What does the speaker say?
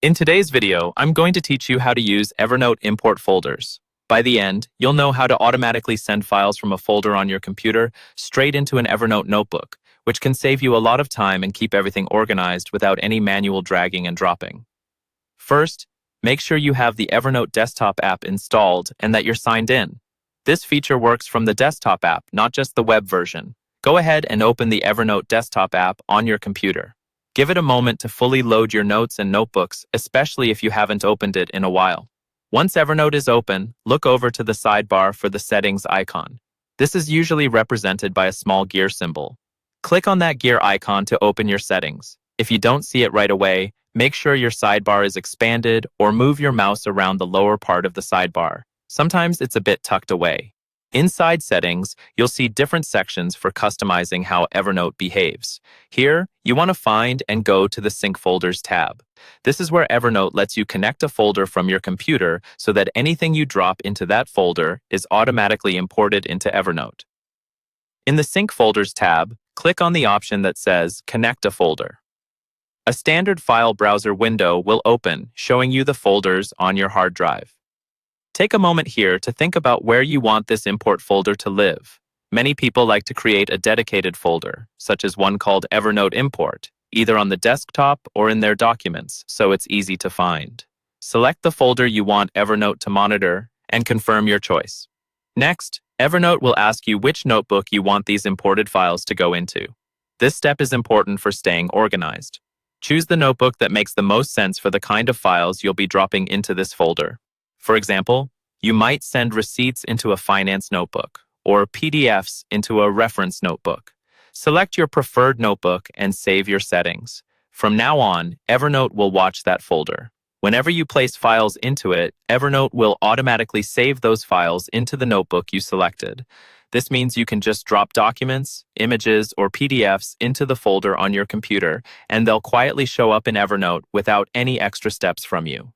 In today's video, I'm going to teach you how to use Evernote import folders. By the end, you'll know how to automatically send files from a folder on your computer straight into an Evernote notebook, which can save you a lot of time and keep everything organized without any manual dragging and dropping. First, make sure you have the Evernote desktop app installed and that you're signed in. This feature works from the desktop app, not just the web version. Go ahead and open the Evernote desktop app on your computer. Give it a moment to fully load your notes and notebooks, especially if you haven't opened it in a while. Once Evernote is open, look over to the sidebar for the settings icon. This is usually represented by a small gear symbol. Click on that gear icon to open your settings. If you don't see it right away, make sure your sidebar is expanded or move your mouse around the lower part of the sidebar. Sometimes it's a bit tucked away. Inside settings, you'll see different sections for customizing how Evernote behaves. Here, you want to find and go to the Sync Folders tab. This is where Evernote lets you connect a folder from your computer so that anything you drop into that folder is automatically imported into Evernote. In the Sync Folders tab, click on the option that says Connect a Folder. A standard file browser window will open, showing you the folders on your hard drive. Take a moment here to think about where you want this import folder to live. Many people like to create a dedicated folder, such as one called Evernote Import, either on the desktop or in their documents, so it's easy to find. Select the folder you want Evernote to monitor and confirm your choice. Next, Evernote will ask you which notebook you want these imported files to go into. This step is important for staying organized. Choose the notebook that makes the most sense for the kind of files you'll be dropping into this folder. For example, you might send receipts into a finance notebook or PDFs into a reference notebook. Select your preferred notebook and save your settings. From now on, Evernote will watch that folder. Whenever you place files into it, Evernote will automatically save those files into the notebook you selected. This means you can just drop documents, images, or PDFs into the folder on your computer, and they'll quietly show up in Evernote without any extra steps from you.